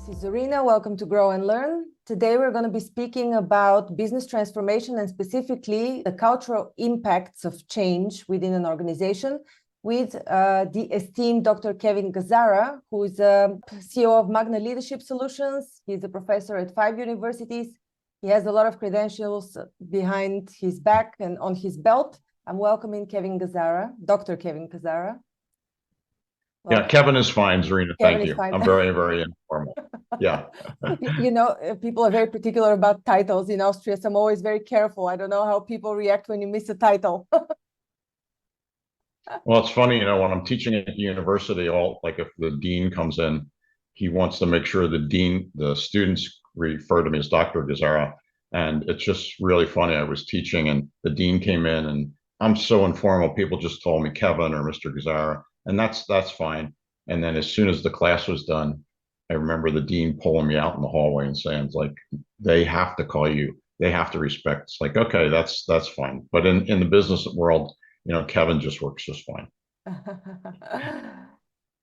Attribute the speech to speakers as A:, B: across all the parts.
A: This is Zorina. Welcome to Grow and Learn. Today we're going to be speaking about business transformation and specifically the cultural impacts of change within an organization with the esteemed Dr. Kevin Gazzara, who is a CEO of Magna Leadership Solutions. He's a professor at 5 universities. He has a lot of credentials behind his back and on his belt. I'm welcoming Kevin Gazzara, Dr. Kevin Gazzara.
B: Yeah, Kevin is fine, Zorina. Thank you.
A: Fine.
B: I'm very, very informal. Yeah.
A: You know, people are very particular about titles in Austria, so I'm always very careful. I don't know how people react when you miss a title.
B: Well, it's funny, when I'm teaching at the university, like if the dean comes in, he wants to make sure the students refer to me as Dr. Gazzara. And it's just really funny. I was teaching and the dean came in and I'm so informal. People just told me Kevin or Mr. Gazzara. And that's fine. And then as soon as the class was done, I remember the dean pulling me out in the hallway and saying, it's like, they have to call you, they have to respect. It's like, okay, that's fine. But in the business world, Kevin just works just fine.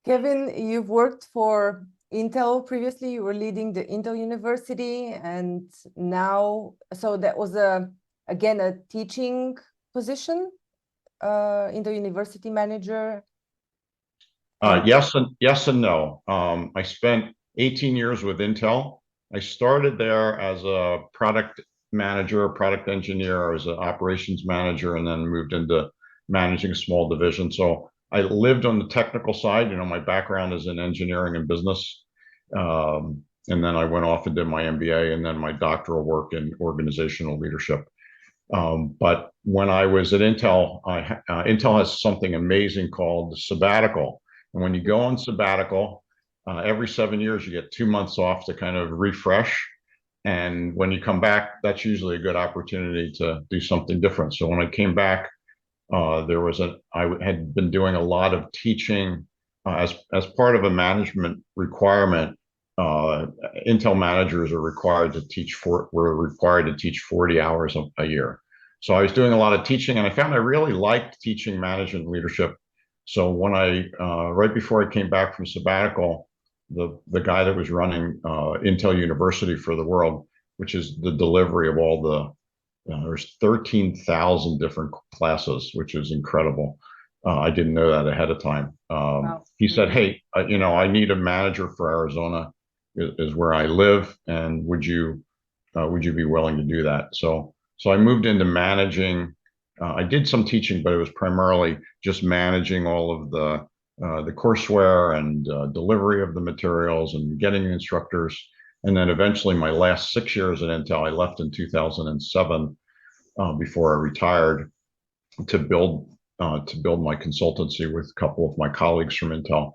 A: Kevin, you've worked for Intel previously. You were leading the Intel University, and now, so that was again a teaching position, Intel University manager.
B: Yes and no. I spent 18 years with Intel. I started there as a product manager, product engineer, as an operations manager, and then moved into managing a small division. So I lived on the technical side. My background is in engineering and business. And then I went off and did my MBA and then my doctoral work in organizational leadership. But when I was at Intel, Intel has something amazing called sabbatical. And when you go on sabbatical, every 7 years, you get 2 months off to kind of refresh. And when you come back, that's usually a good opportunity to do something different. So when I came back, I had been doing a lot of teaching as part of a management requirement. Intel managers are required to teach 40 hours a year. So I was doing a lot of teaching, and I found I really liked teaching management leadership. So when right before I came back from sabbatical, the guy that was running Intel University for the world, which is the delivery of all there's 13,000 different classes, which is incredible. I didn't know that ahead of time.
A: Wow.
B: He said, hey, I need a manager for Arizona, is where I live, and would you be willing to do that? So I moved into managing. I did some teaching, but it was primarily just managing all of the courseware and delivery of the materials and getting instructors. And then eventually my last 6 years at Intel, I left in 2007 before I retired to build my consultancy with a couple of my colleagues from Intel.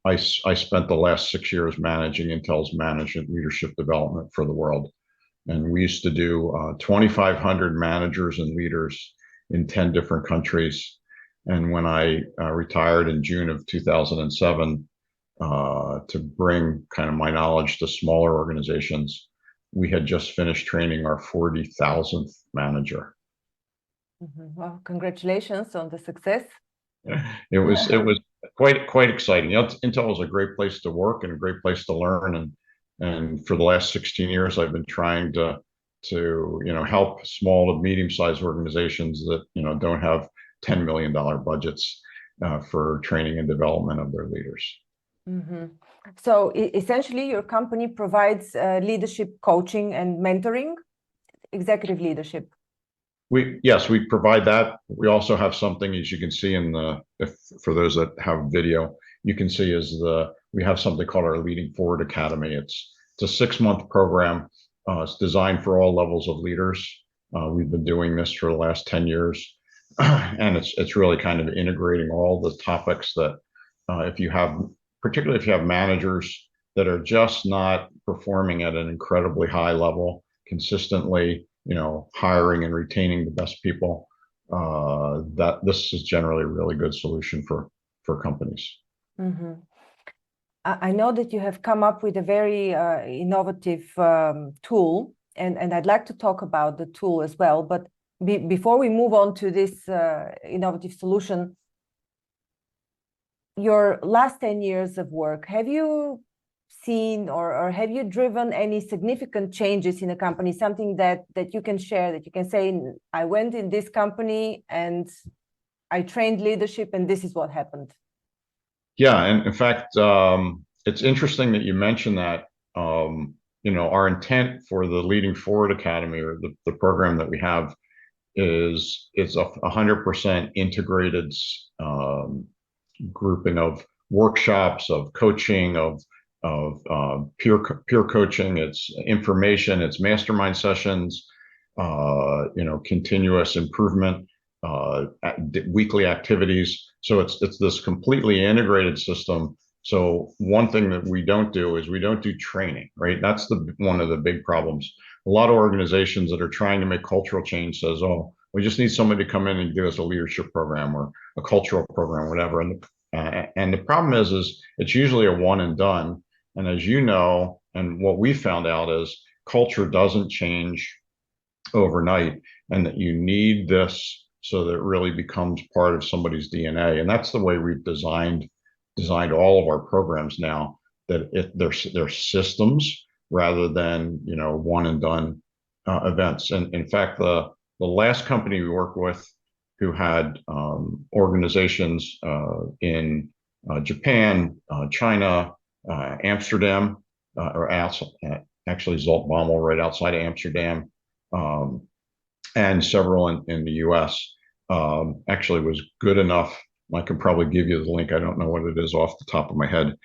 B: I spent the last 6 years managing Intel's management leadership development for the world. And we used to do 2,500 managers and leaders in 10 different countries. And when I retired in June of 2007, to bring kind of my knowledge to smaller organizations, we had just finished training our 40,000th manager.
A: Well, congratulations on the success.
B: It was quite exciting. Intel is a great place to work and a great place to learn. And for the last 16 years, I've been trying to help small to medium-sized organizations that don't have $10 million budgets for training and development of their leaders.
A: Mm-hmm. So essentially, your company provides leadership coaching and mentoring, executive leadership.
B: Yes, we provide that. We also have something, as you can see for those that have video, you can see we have something called our Leading Forward Academy. It's a 6-month program. It's designed for all levels of leaders. We've been doing this for the last 10 years. And it's really kind of integrating all the topics that particularly if you have managers that are just not performing at an incredibly high level consistently, hiring and retaining the best people, that this is generally a really good solution for companies.
A: Mm-hmm. I know that you have come up with a very innovative tool, and I'd like to talk about the tool as well. But before we move on to this innovative solution, your last 10 years of work, have you seen or have you driven any significant changes in a company, something that you can share, that you can say, I went in this company and I trained leadership and this is what happened?
B: Yeah, and in fact, it's interesting that you mentioned that. Our intent for the Leading Forward Academy, or the program that we have, is it's a 100% integrated grouping of workshops, of coaching, of peer coaching. It's information, it's mastermind sessions, continuous improvement, weekly activities. So it's this completely integrated system. So one thing that we don't do is we don't do training, right? That's one of the big problems. A lot of organizations that are trying to make cultural change says, oh, we just need somebody to come in and give us a leadership program or a cultural program, whatever. And the problem is it's usually a one and done. And as you know, and what we found out is culture doesn't change overnight, and that you need this so that it really becomes part of somebody's DNA. And that's the way we've designed all of our programs now, that they're systems rather than one and done events. And in fact, the last company we worked with, who had organizations in Japan, China, Amsterdam, or actually Zaltbommel right outside of Amsterdam, and several in the US, actually was good enough. I could probably give you the link. I don't know what it is off the top of my head,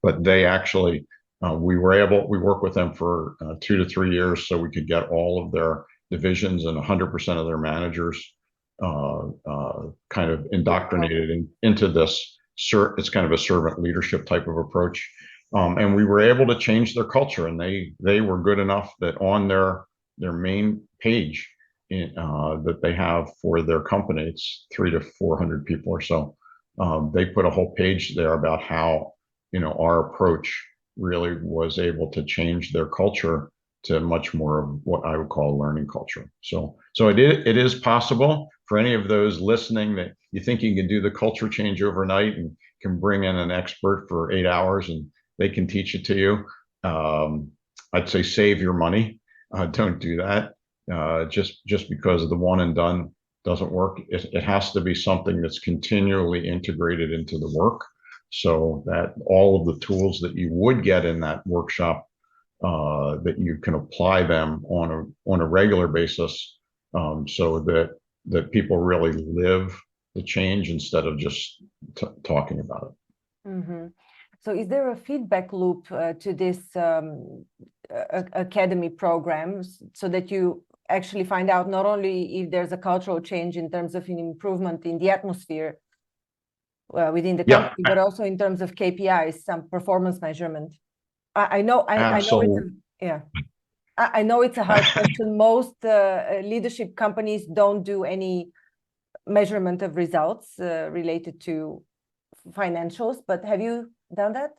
B: but they actually, we worked with them for 2 to 3 years, so we could get all of their divisions and 100% of their managers kind of indoctrinated into this. It's kind of a servant leadership type of approach. And we were able to change their culture, and they were good enough that on their main page that they have for their company, it's 300 to 400 people or so. They put a whole page there about how our approach really was able to change their culture to much more of what I would call a learning culture. So it is possible for any of those listening that you think you can do the culture change overnight and can bring in an expert for 8 hours and they can teach it to you. I'd say save your money. Don't do that. Just because the one and done doesn't work. It has to be something that's continually integrated into the work, so that all of the tools that you would get in that workshop, that you can apply them on a regular basis, so that people really live the change instead of just talking about it.
A: Mm-hmm. So is there a feedback loop to this academy programs, so that you actually find out not only if there's a cultural change in terms of an improvement in the atmosphere within the company, but also in terms of KPIs, some performance measurement? I know it's a hard question. Most leadership companies don't do any measurement of results related to financials, but have you done that?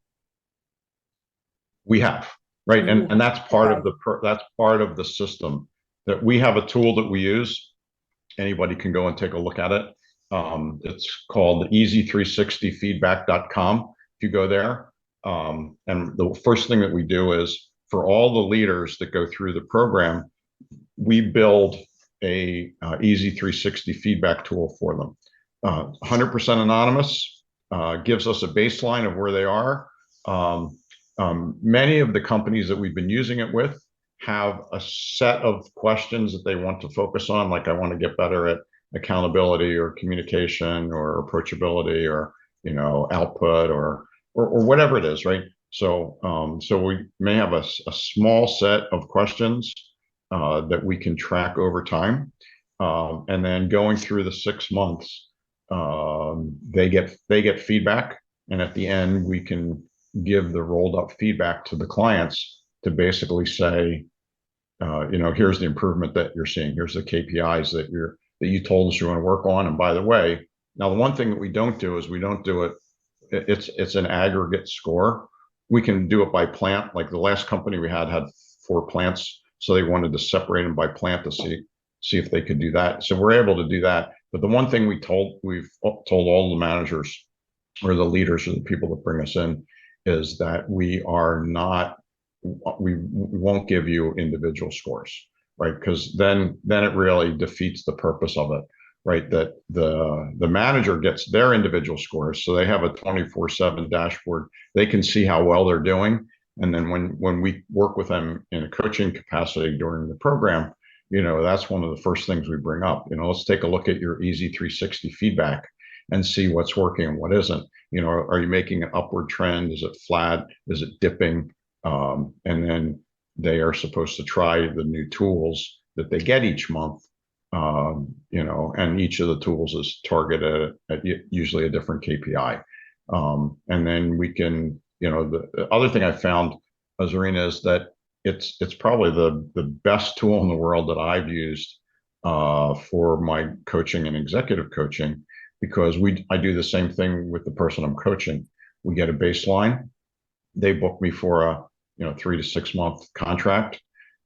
B: We have, right, and that's part of the system, that we have a tool that we use. Anybody can go and take a look at it. It's called easy360feedback.com. If you go there, and the first thing that we do is, for all the leaders that go through the program, we build a easy360 feedback tool for them. 100% anonymous, gives us a baseline of where they are. Many of the companies that we've been using it with have a set of questions that they want to focus on, like I want to get better at accountability or communication or approachability or output or whatever it is, right? So we may have a small set of questions that we can track over time, and then going through the 6 months, they get feedback, and at the end we can give the rolled up feedback to the clients to basically say, here's the improvement that you're seeing. Here's the KPIs that you told us you want to work on. And by the way, now the one thing that we don't do is we don't do it. It's an aggregate score. We can do it by plant. Like the last company we had 4 plants, so they wanted to separate them by plant to see if they could do that. So we're able to do that. But the one thing we've told all the managers or the leaders or the people that bring us in is that we won't give you individual scores, right? Because then it really defeats the purpose of it, right? That the manager gets their individual scores, so they have a 24/7 dashboard. They can see how well they're doing, and then when we work with them in a coaching capacity during the program, that's one of the first things we bring up. Let's take a look at your Easy 360 feedback and see what's working and what isn't. Are you making an upward trend? Is it flat? Is it dipping? And then they are supposed to try the new tools that they get each month, and each of the tools is targeted at usually a different KPI. And then we can, the other thing I found, Zorina, is that it's probably the best tool in the world that I've used for my coaching and executive coaching, because I do the same thing with the person I'm coaching. We get a baseline. They book me for a 3 to 6 month contract.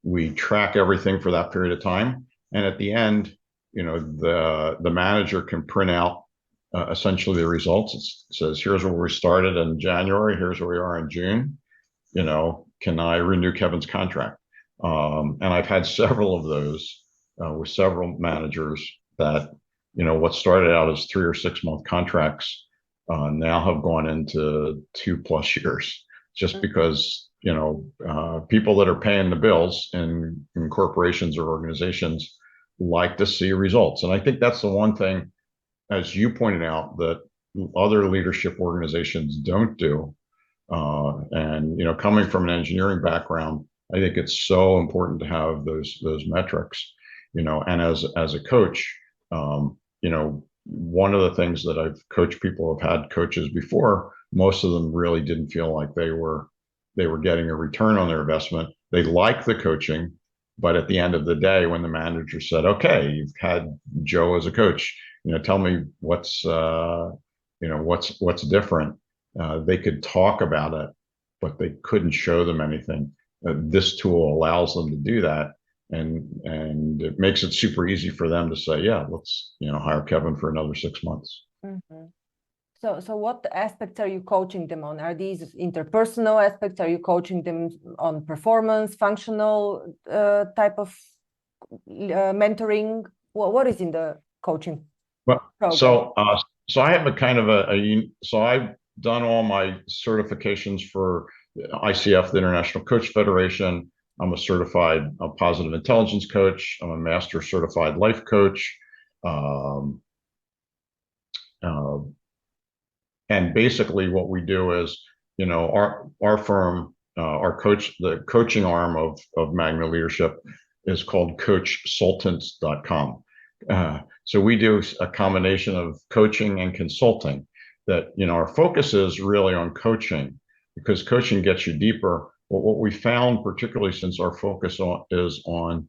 B: We track everything for that period of time, and at the end, the manager can print out essentially the results. It says, here's where we started in January, here's where we are in June. Can I renew Kevin's contract? And I've had several of those with several managers that, what started out as 3 or 6 month contracts now have gone into 2+ years, just because, people that are paying the bills in corporations or organizations like to see results. And I think that's the one thing, as you pointed out, that other leadership organizations don't do. And coming from an engineering background, I think it's so important to have those metrics. And as a coach, one of the things that I've coached people have had coaches before, most of them really didn't feel like they were getting a return on their investment. They liked the coaching, but at the end of the day, when the manager said, "Okay, you've had Joe as a coach, tell me what's different," they could talk about it, but they couldn't show them anything. This tool allows them to do that, and it makes it super easy for them to say, "Yeah, let's hire Kevin for another 6 months."
A: Mm-hmm. So what aspects are you coaching them on? Are these interpersonal aspects? Are you coaching them on performance, functional type of mentoring? What is in the coaching program?
B: So I have a kind of so I've done all my certifications for ICF, the International Coach Federation. I'm a certified positive intelligence coach. I'm a master certified life coach. And basically what we do is, our firm, the coaching arm of Magna Leadership is called coachsultants.com. So we do a combination of coaching and consulting. That, our focus is really on coaching, because coaching gets you deeper. But what we found, particularly since our focus is on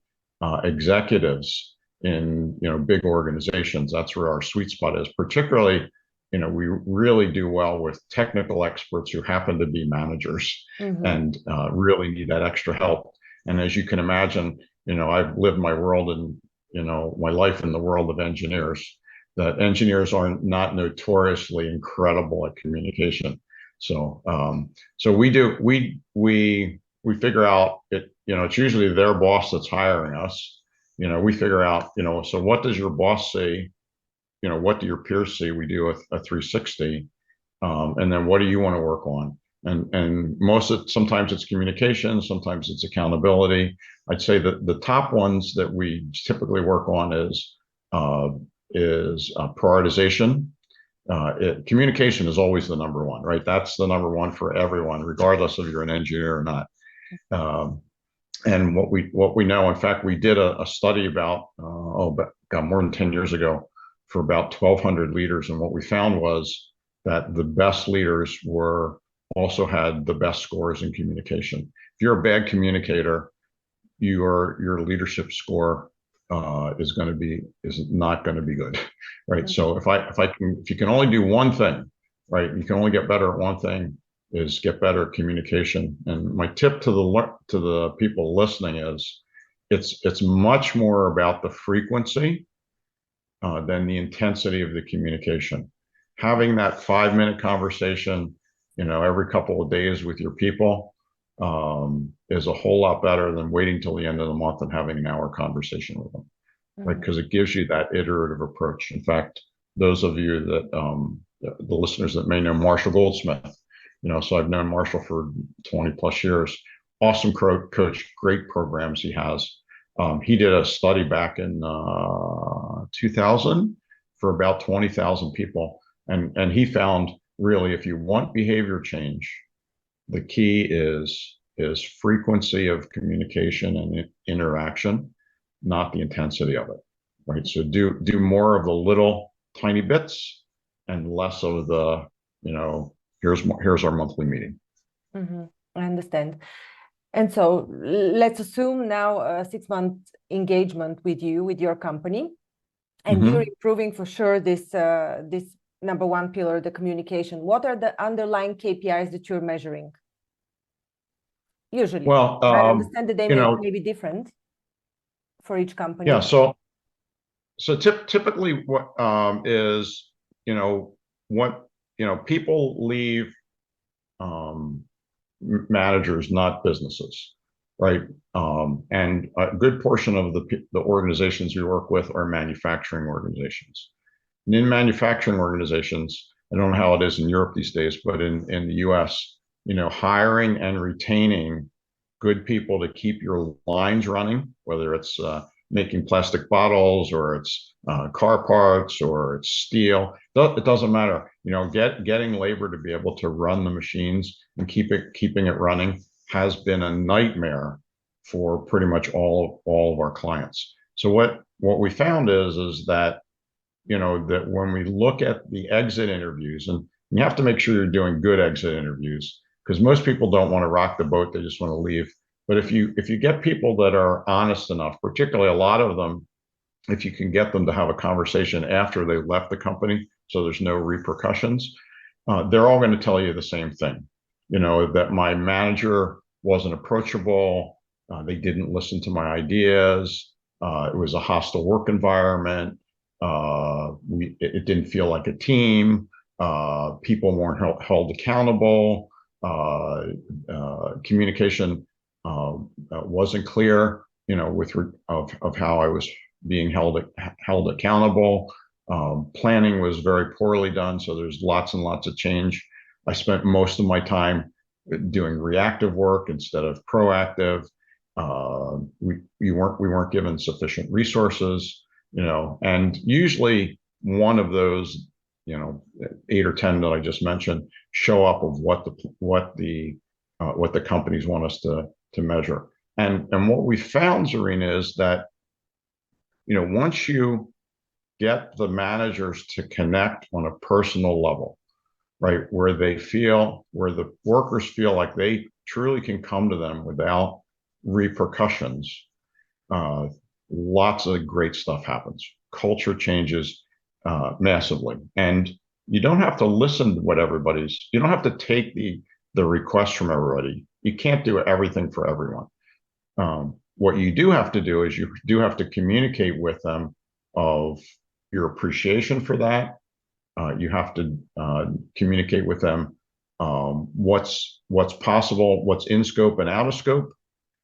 B: executives in big organizations, that's where our sweet spot is. Particularly, we really do well with technical experts who happen to be managers, mm-hmm. and really need that extra help. And as you can imagine, I've lived my world and my life in the world of engineers. That engineers are not notoriously incredible at communication. So we figure out it. It's usually their boss that's hiring us. We figure out, so what does your boss see? What do your peers see? We do a 360, and then what do you want to work on? And sometimes it's communication, sometimes it's accountability. I'd say that the top ones that we typically work on is prioritization. Communication is always the number one, right? That's the number one for everyone, regardless if you're an engineer or not. And what we know, in fact, we did a study about more than 10 years ago for about 1,200 leaders, and what we found was that the best leaders also had the best scores in communication. If you're a bad communicator, your leadership score is not going to be good, right? Mm-hmm. So if you can only do one thing, right, you can only get better at one thing, is get better at communication. And my tip to the people listening is, it's much more about the frequency than the intensity of the communication. Having that 5-minute conversation every couple of days with your people is a whole lot better than waiting till the end of the month and having an hour conversation with them, right? Because it gives you that iterative approach. In fact, those of you that the listeners that may know Marshall Goldsmith, so I've known Marshall for 20 plus years. Awesome coach, great programs he has. He did a study back in 2000 for about 20,000 people, and he found really if you want behavior change, the key is frequency of communication and interaction, not the intensity of it, right? So do more of the little tiny bits and less of the, here's our monthly meeting.
A: I understand. And so let's assume now a 6-month engagement with you, with your company, and you're improving for sure this number one pillar, the communication. What are the underlying KPIs that you're measuring? Usually,
B: well,
A: I understand that they may be different for each company.
B: Yeah. So typically, what is what people leave managers, not businesses, right? And a good portion of the organizations we work with are manufacturing organizations. And in manufacturing organizations, I don't know how it is in Europe these days, but in the US, hiring and retaining good people to keep your lines running, whether it's making plastic bottles or it's car parts or it's steel, it doesn't matter. Getting labor to be able to run the machines and keeping it running has been a nightmare for pretty much all of our clients. So what we found is that that when we look at the exit interviews, and you have to make sure you're doing good exit interviews, because most people don't want to rock the boat, they just want to leave. But if you get people that are honest enough, particularly a lot of them, if you can get them to have a conversation after they left the company, so there's no repercussions, they're all going to tell you the same thing. That my manager wasn't approachable, they didn't listen to my ideas, it was a hostile work environment, it didn't feel like a team, people weren't held accountable, communication wasn't clear, of how I was being held accountable. Planning was very poorly done, so there's lots and lots of change. I spent most of my time doing reactive work instead of proactive. We weren't given sufficient resources, and usually one of those, 8 or 10 that I just mentioned show up of what the companies want us to measure. And what we found, Zorina, is that once you get the managers to connect on a personal level, right, where the workers feel like they truly can come to them without repercussions, lots of great stuff happens. Culture changes massively, and you don't have to listen to you don't have to take the requests from everybody. You can't do everything for everyone. What you do have to do is you do have to communicate with them of your appreciation for that. You have to communicate with them what's possible, what's in scope and out of scope,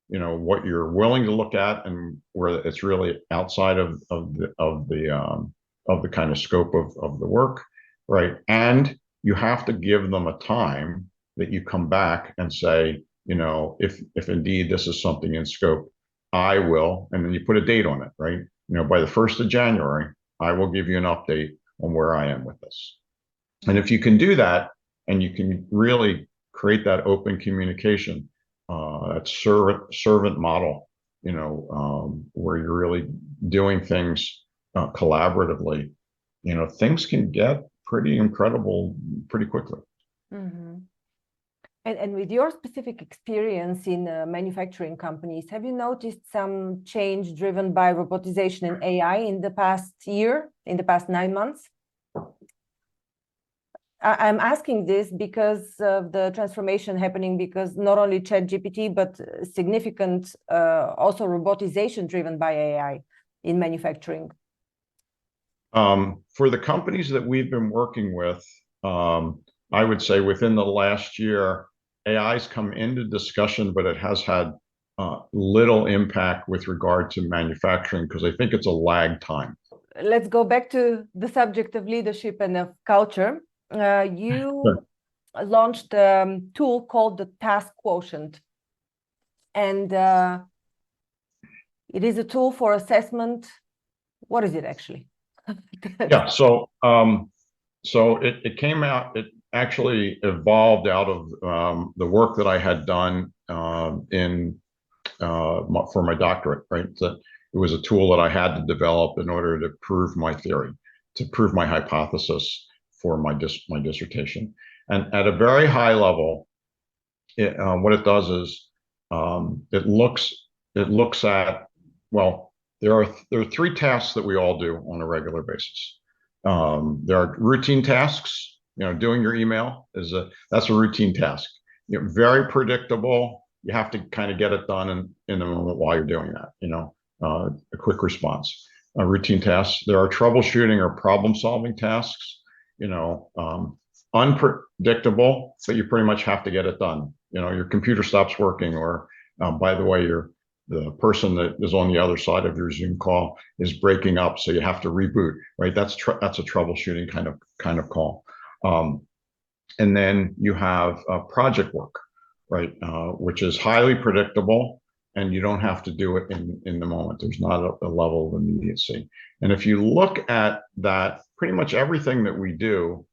B: what you're willing to look at and where it's really outside of the kind of scope of the work, right? And you have to give them a time that you come back and say, if indeed this is something in scope, I will, and then you put a date on it, right? By the 1st of January, I will give you an update on where I am with this. And if you can do that, and you can really create that open communication, that servant model, where you're really doing things collaboratively, things can get pretty incredible pretty quickly.
A: Mm-hmm. And with your specific experience in manufacturing companies, have you noticed some change driven by robotization and AI in the past year, in the past 9 months? I'm asking this because of the transformation happening, because not only ChatGPT, but significant also robotization driven by AI in manufacturing.
B: For the companies that we've been working with, I would say within the last year, AI's come into discussion, but it has had little impact with regard to manufacturing because I think it's a lag time.
A: Let's go back to the subject of leadership and of culture. You launched a tool called the Task Quotient, and it is a tool for assessment. What is it actually?
B: Yeah, so it came out. It actually evolved out of the work that I had done for my doctorate, right? That it was a tool that I had to develop in order to prove my theory, to prove my hypothesis for my dissertation. And at a very high level, what it does is it looks at, well, there are three tasks that we all do on a regular basis. There are routine tasks. Doing your email that's a routine task. Very predictable. You have to kind of get it done in the moment while you're doing that. A quick response. Routine tasks. There are troubleshooting or problem-solving tasks. Unpredictable, but you pretty much have to get it done. Your computer stops working, or by the way, the person that is on the other side of your Zoom call is breaking up, so you have to reboot. Right? That's a troubleshooting kind of call. And then you have project work, right? Which is highly predictable, and you don't have to do it in the moment. There's not a level of immediacy. And if you look at that, pretty much everything that we do,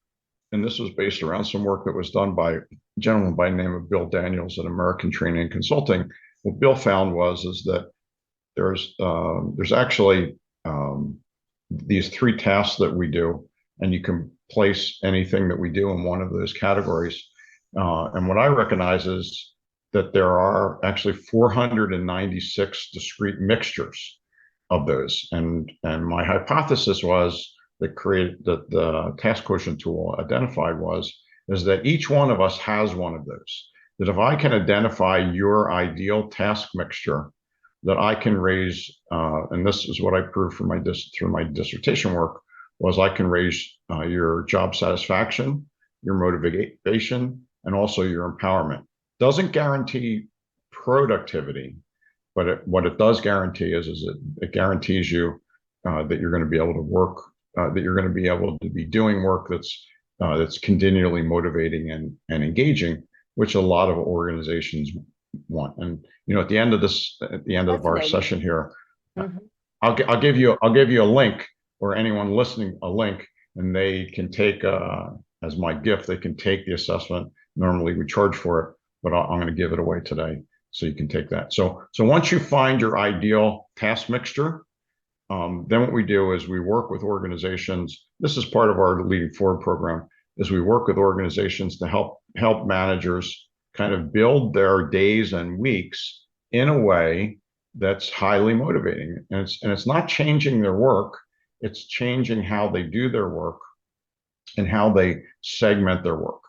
B: and this was based around some work that was done by a gentleman by the name of Bill Daniels at American Training and Consulting. What Bill found is that there's actually these three tasks that we do, and you can place anything that we do in one of those categories. And what I recognize is that there are actually 496 discrete mixtures of those. And my hypothesis was that the Task Quotient tool identified is that each one of us has one of those. That if I can identify your ideal task mixture, that I can raise, and this is what I proved through my dissertation work, was I can raise your job satisfaction, your motivation, and also your empowerment. Doesn't guarantee productivity, but what it does guarantee is it guarantees you that you're going to be able to work, that you're going to be able to be doing work that's continually motivating and engaging, which a lot of organizations want. And at the end of our session here, mm-hmm. I'll give you a link, or anyone listening a link, and they can take as my gift. They can take the assessment. Normally we charge for it, but I'm going to give it away today, so you can take that. So once you find your ideal task mixture, then what we do is we work with organizations. This is part of our Leading Forward program. Is we work with organizations to help managers kind of build their days and weeks in a way that's highly motivating, and it's not changing their work. It's changing how they do their work and how they segment their work,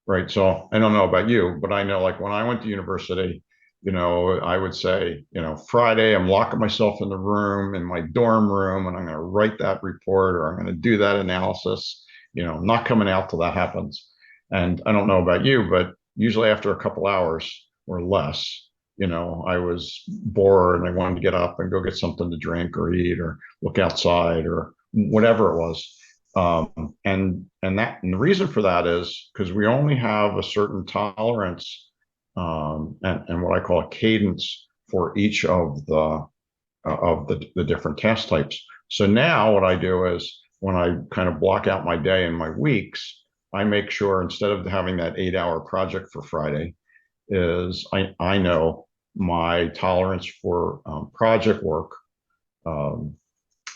B: right? So I don't know about you, but I know, like, when I went to university, I would say, Friday, I'm locking myself in the room, in my dorm room, and I'm going to write that report, or I'm going to do that analysis. I'm not coming out till that happens. And I don't know about you, but usually after a couple hours or less, I was bored and I wanted to get up and go get something to drink or eat or look outside or whatever it was. And the reason for that is because we only have a certain tolerance and what I call a cadence for each of the different task types. So now what I do is, when I kind of block out my day and my weeks, I make sure, instead of having that 8-hour project for Friday, is I know my tolerance for project work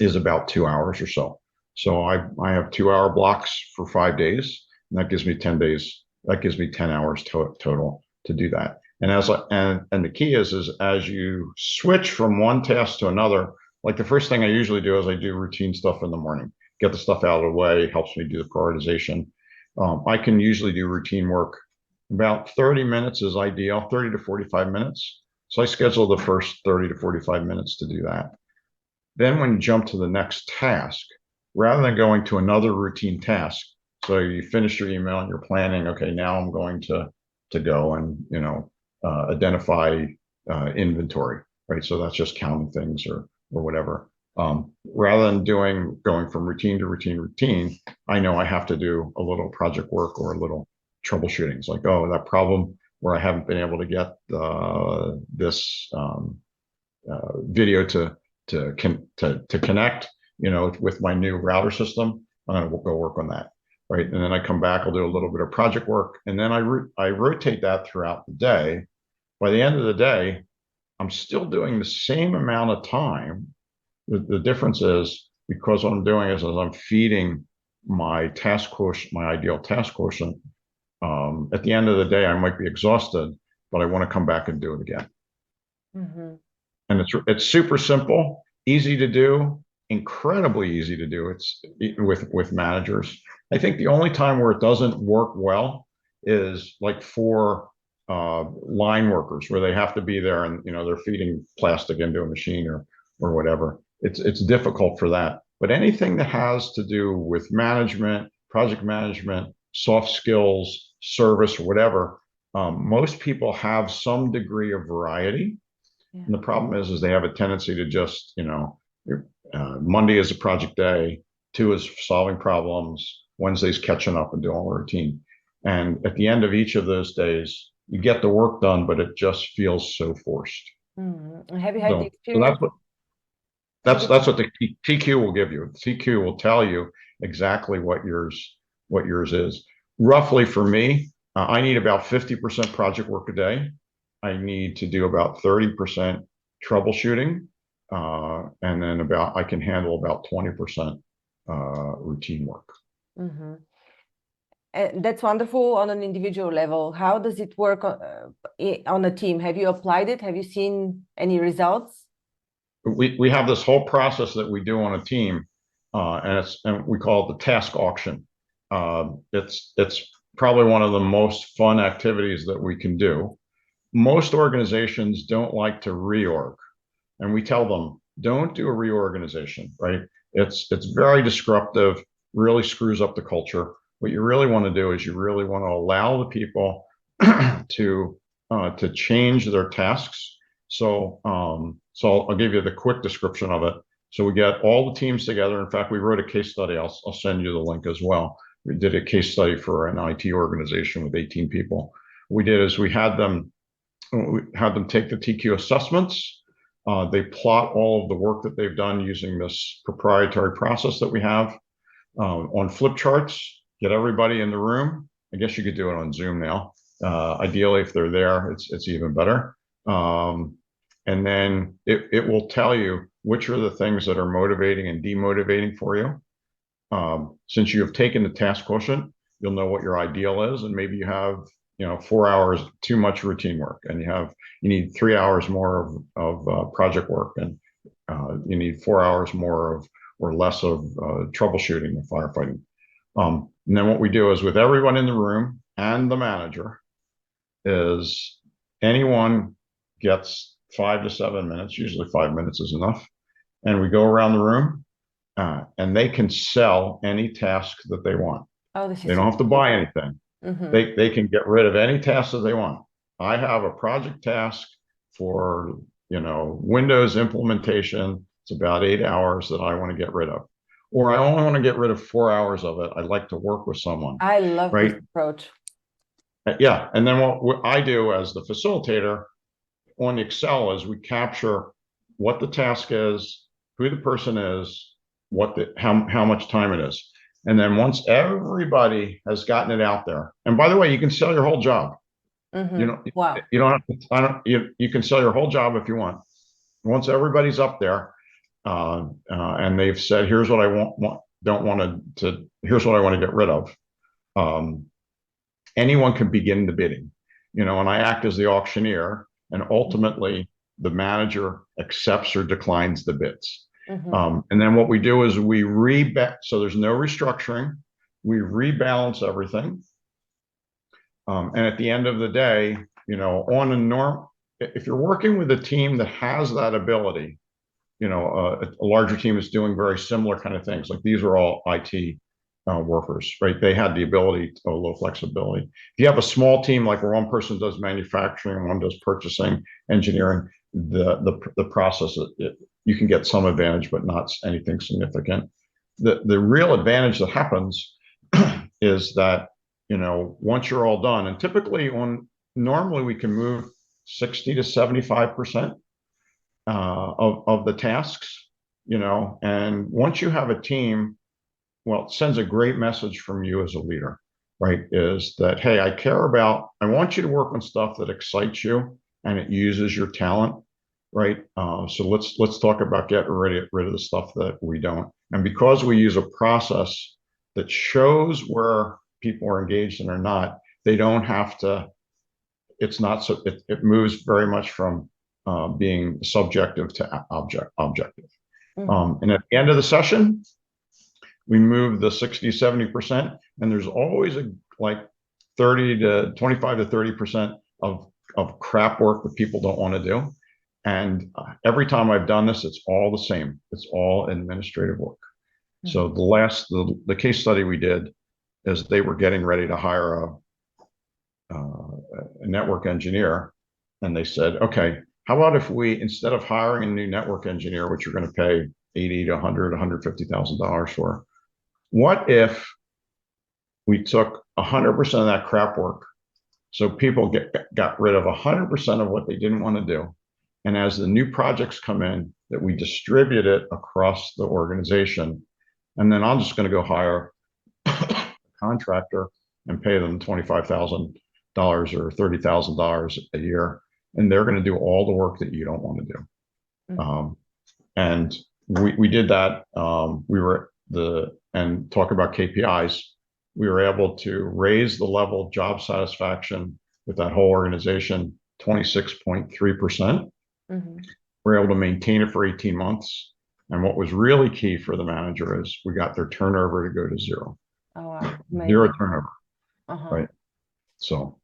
B: is about 2 hours or so. So I have 2-hour blocks for 5 days, and that gives me 10 days. That gives me 10 hours total to do that. And and the key is as you switch from one task to another, like the first thing I usually do is I do routine stuff in the morning, get the stuff out of the way, helps me do the prioritization. I can usually do routine work. About 30 minutes is ideal, 30 to 45 minutes. So I schedule the first 30 to 45 minutes to do that. Then when you jump to the next task, rather than going to another routine task, So you finish your email and you're planning, okay, now I'm going to go and, identify inventory, right? So that's just counting things or whatever. Rather than going from routine to routine, I know I have to do a little project work or a little troubleshooting. It's like, oh, that problem where I haven't been able to get this video to connect, with my new router system. I'm going to go work on that, right? And then I come back, I'll do a little bit of project work, and then I rotate that throughout the day. By the end of the day, I'm still doing the same amount of time. The difference is because what I'm doing is I'm feeding my task quotient, my ideal task quotient. At the end of the day, I might be exhausted, but I want to come back and do it again.
A: Mm-hmm.
B: And it's super simple, easy to do, incredibly easy to do. It's with managers. I think the only time where it doesn't work well is like for line workers, where they have to be there and they're feeding plastic into a machine or whatever. It's difficult for that. But anything that has to do with management, project management, soft skills, service, or whatever, most people have some degree of variety.
A: Yeah.
B: And the problem is they have a tendency to just, Monday is a project day, two is solving problems, Wednesday's catching up and doing all the routine. And at the end of each of those days, you get the work done, but it just feels so forced.
A: Mm-hmm. Have you had the
B: So
A: experience?
B: that's what the TQ will give you. The TQ will tell you exactly what yours is. Roughly for me, I need about 50% project work a day. I need to do about 30% troubleshooting, and then I can handle about 20% routine work.
A: Mm-hmm. And that's wonderful on an individual level. How does it work on a team? Have you applied it? Have you seen any results?
B: We have this whole process that we do on a team, and we call it the task auction. It's probably one of the most fun activities that we can do. Most organizations don't like to reorg, and we tell them don't do a reorganization, right? It's very disruptive, really screws up the culture. What you really want to do is you really want to allow the people to change their tasks. So I'll give you the quick description of it. So we get all the teams together. In fact, we wrote a case study. I'll send you the link as well. We did a case study for an IT organization with 18 people. What we did is we had them take the TQ assessments. They plot all of the work that they've done using this proprietary process that we have on flip charts. Get everybody in the room. I guess you could do it on Zoom now. Ideally, if they're there, it's even better. And then it will tell you which are the things that are motivating and demotivating for you. Since you have taken the task quotient, you'll know what your ideal is, and maybe you have 4 hours too much routine work, and you need 3 hours more of project work, and you need 4 hours more of or less of troubleshooting and firefighting. And then what we do is with everyone in the room and the manager is anyone gets 5 to 7 minutes, usually 5 minutes is enough. And we go around the room and they can sell any task that they want.
A: Oh,
B: they don't have to buy anything.
A: Mm-hmm.
B: They can get rid of any task that they want. I have a project task for, Windows implementation. It's about 8 hours that I want to get rid of. Or I only want to get rid of 4 hours of it. I'd like to work with someone.
A: I love
B: right?
A: this approach.
B: Yeah. And then what I do as the facilitator on Excel is we capture what the task is, who the person is, how much time it is. And then once everybody has gotten it out there, and by the way, you can sell your whole job.
A: Mm-hmm. Wow.
B: You don't have to, you can sell your whole job if you want. Once everybody's up there, and they've said, here's what I here's what I want to get rid of. Anyone can begin the bidding, and I act as the auctioneer, and ultimately the manager accepts or declines the bids. Mm-hmm. And then what we do is so there's no restructuring. We rebalance everything. And at the end of the day, if you're working with a team that has that ability, a larger team is doing very similar kind of things. Like these are all IT workers, right? They had the ability to low flexibility. If you have a small team, like where one person does manufacturing, one does purchasing, engineering, the process, you can get some advantage, but not anything significant. The real advantage that happens is that, once you're all done, and typically normally we can move 60 to 75% of the tasks, and once you have a team, well, it sends a great message from you as a leader, right? Is that, hey, I want you to work on stuff that excites you and it uses your talent, right? So let's talk about getting rid of the stuff that we don't. And because we use a process that shows where people are engaged and are not, they don't have to. It's not so. It moves very much from being subjective to objective.
A: Mm-hmm.
B: And at the end of the session, we move the 60, 70%, and there's always like 30 to 25 to 30% of crap work that people don't want to do. And every time I've done this, it's all the same. It's all administrative work. Mm-hmm. So the case study we did is they were getting ready to hire a network engineer, and they said, okay, how about if we, instead of hiring a new network engineer, which you're going to pay $80 to $100, $150,000 for, what if we took 100% of that crap work? So people got rid of 100% of what they didn't want to do. And as the new projects come in, that we distribute it across the organization. And then I'm just going to go hire a contractor and pay them $25,000 or $30,000 a year. And they're going to do all the work that you don't want to do. Mm-hmm. And we did that. And talk about KPIs, we were able to raise the level of job satisfaction with that whole organization 26.3%. Mm-hmm. We're able to maintain it for 18 months. And what was really key for the manager is we got their turnover to go to zero.
A: Oh, wow.
B: Zero turnover. Right. So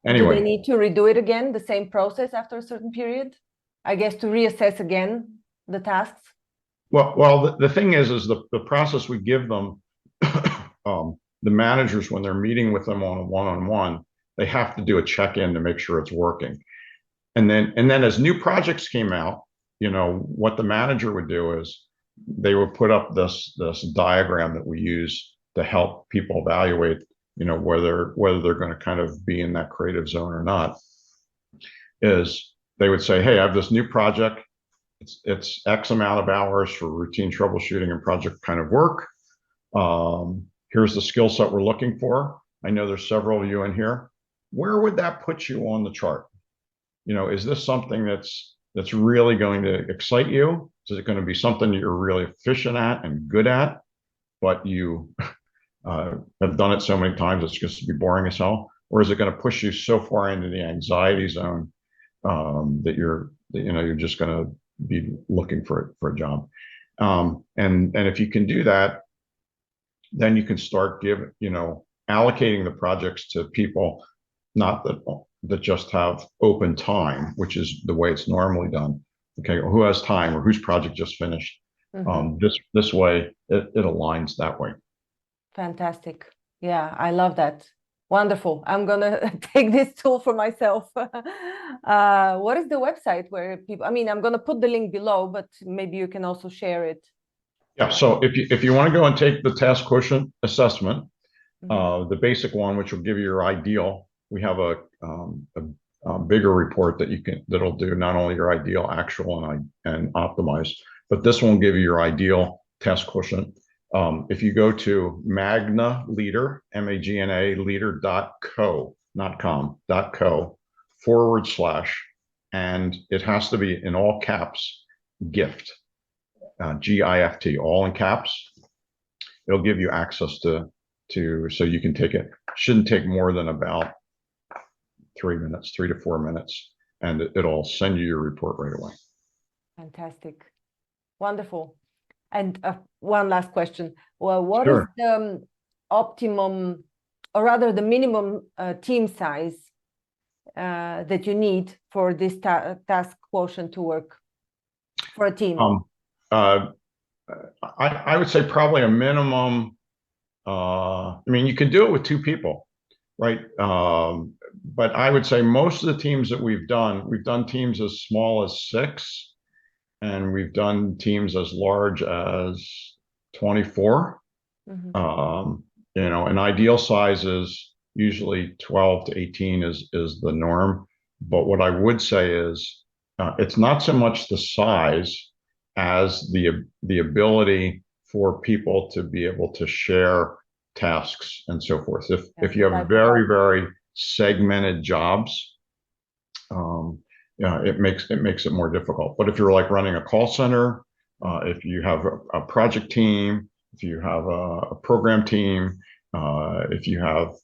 B: anyway.
A: Do they need to redo it again, the same process after a certain period? I guess to reassess again the tasks?
B: Well, the thing is the process we give them, the managers, when they're meeting with them on a one-on-one, they have to do a check-in to make sure it's working. And then as new projects came out, what the manager would do is they would put up this diagram that we use to help people evaluate, whether they're going to kind of be in that creative zone or not. Is they would say, hey, I have this new project. It's X amount of hours for routine troubleshooting and project kind of work. Here's the skill set we're looking for. I know there's several of you in here. Where would that put you on the chart? Is this something that's really going to excite you? Is it going to be something you're really efficient at and good at, but you have done it so many times it's just to be boring as hell? Or is it going to push you so far into the anxiety zone that you're just going to be looking for a job? And if you can do that, then you can start allocating the projects to people, not that just have open time, which is the way it's normally done. Okay, who has time or whose project just finished? Mm-hmm. This way, it aligns that way.
A: Fantastic. Yeah, I love that. Wonderful. I'm gonna take this tool for myself. What is the website where people? I'm gonna put the link below, but maybe you can also share it.
B: Yeah. So if you want to go and take the Task Quotient assessment, mm-hmm. The basic one, which will give you your ideal, we have a bigger report that'll do not only your ideal, actual, and optimized, but this one will give you your ideal Task Quotient. If you go to Magna Leader, MAGNA leader.co, not com, .co /, and it has to be in all caps, GIFT, GIFT, all in caps. It'll give you access to so you can take it. Shouldn't take more than about 3 to 4 minutes, and it'll send you your report right away. Fantastic.
A: Wonderful. And one last question. Well, what is the optimum, or rather the minimum team size that you need for this task quotient to work for a team?
B: I would say probably a minimum I mean, you can do it with two people, right? But I would say most of the teams that we've done teams as small as 6, and we've done teams as large as 24.
A: Mhm.
B: An ideal size is usually 12 to 18 is the norm. But what I would say is it's not so much the size as the ability for people to be able to share tasks and so forth. If you have very, very segmented jobs, it makes it more difficult. But if you're like running a call center, if you have a project team, if you have a program team, if you have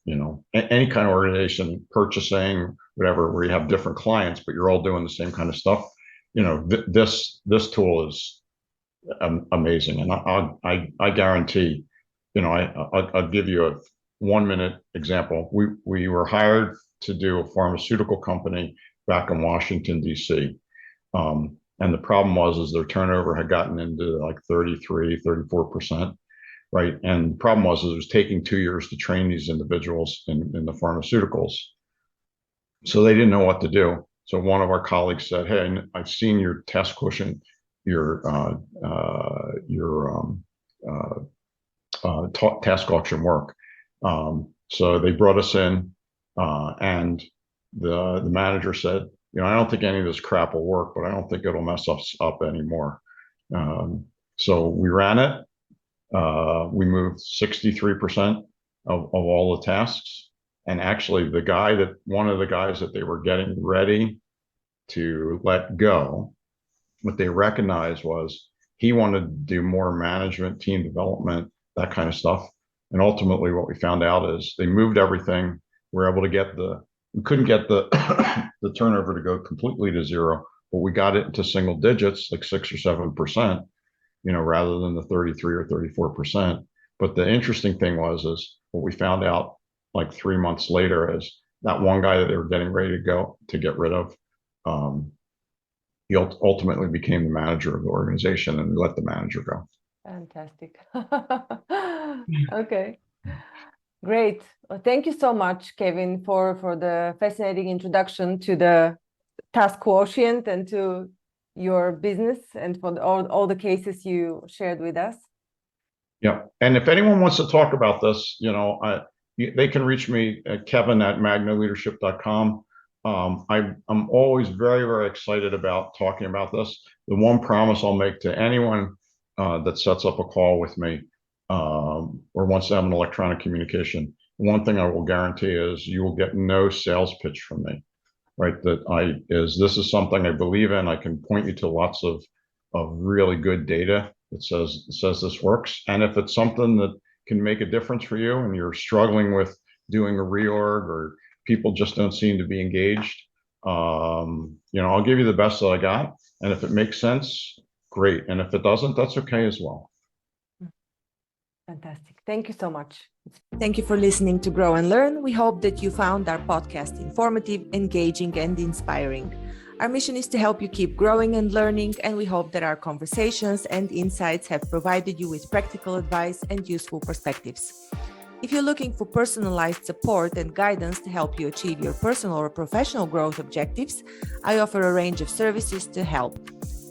B: any kind of organization, purchasing, whatever, where you have different clients, but you're all doing the same kind of stuff, this tool is amazing, and I guarantee, I'll give you a 1-minute example. We were hired to do a pharmaceutical company back in Washington, D.C. And the problem was their turnover had gotten into like 33, 34%, right? And the problem was it was taking 2 years to train these individuals in the pharmaceuticals. So they didn't know what to do. So one of our colleagues said, "Hey, I've seen your task quotient, your task auction work." So they brought us in, and the manager said, "I don't think any of this crap will work, but I don't think it'll mess us up anymore." So we ran it. We moved 63% of all the tasks. And actually, one of the guys that they were getting ready to let go, what they recognized was he wanted to do more management, team development, that kind of stuff. And ultimately, what we found out is they moved everything. We're able to we couldn't get the the turnover to go completely to zero, but we got it into single digits, like 6 or 7%, rather than the 33 or 34%. But the interesting thing is what we found out like 3 months later is that one guy that they were getting ready to get rid of, he ultimately became the manager of the organization, and let the manager go.
A: Fantastic. Okay. Great. Well, thank you so much, Kevin, for the fascinating introduction to the Task Quotient and to your business, and for all the cases you shared with us.
B: Yeah. And if anyone wants to talk about this, they can reach me at kevin@magnaleadership.com. I'm always very, very excited about talking about this. The one promise I'll make to anyone that sets up a call with me or wants to have an electronic communication, one thing I will guarantee is you will get no sales pitch from me, right? This is something I believe in. I can point you to lots of really good data that says this works. And if it's something that can make a difference for you and you're struggling with doing a reorg, or people just don't seem to be engaged, I'll give you the best that I got. And if it makes sense, great. And if it doesn't, that's okay as well.
A: Fantastic. Thank you so much. Thank you for listening to Grow and Learn. We hope that you found our podcast informative, engaging, and inspiring. Our mission is to help you keep growing and learning, and we hope that our conversations and insights have provided you with practical advice and useful perspectives. If you're looking for personalized support and guidance to help you achieve your personal or professional growth objectives, I offer a range of services to help.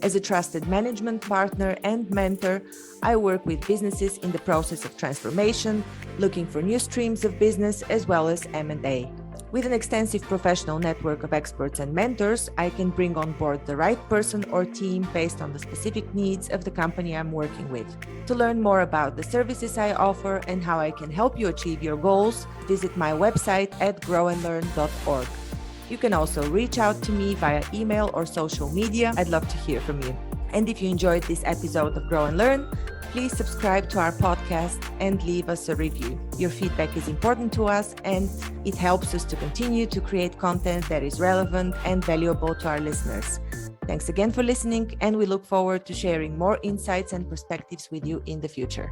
A: As a trusted management partner and mentor, I work with businesses in the process of transformation, looking for new streams of business, as well as M&A. With an extensive professional network of experts and mentors, I can bring on board the right person or team based on the specific needs of the company I'm working with. To learn more about the services I offer and how I can help you achieve your goals, visit my website at grownlearn.org. You can also reach out to me via email or social media. I'd love to hear from you. And if you enjoyed this episode of Grow and Learn, please subscribe to our podcast and leave us a review. Your feedback is important to us, and it helps us to continue to create content that is relevant and valuable to our listeners. Thanks again for listening, and we look forward to sharing more insights and perspectives with you in the future.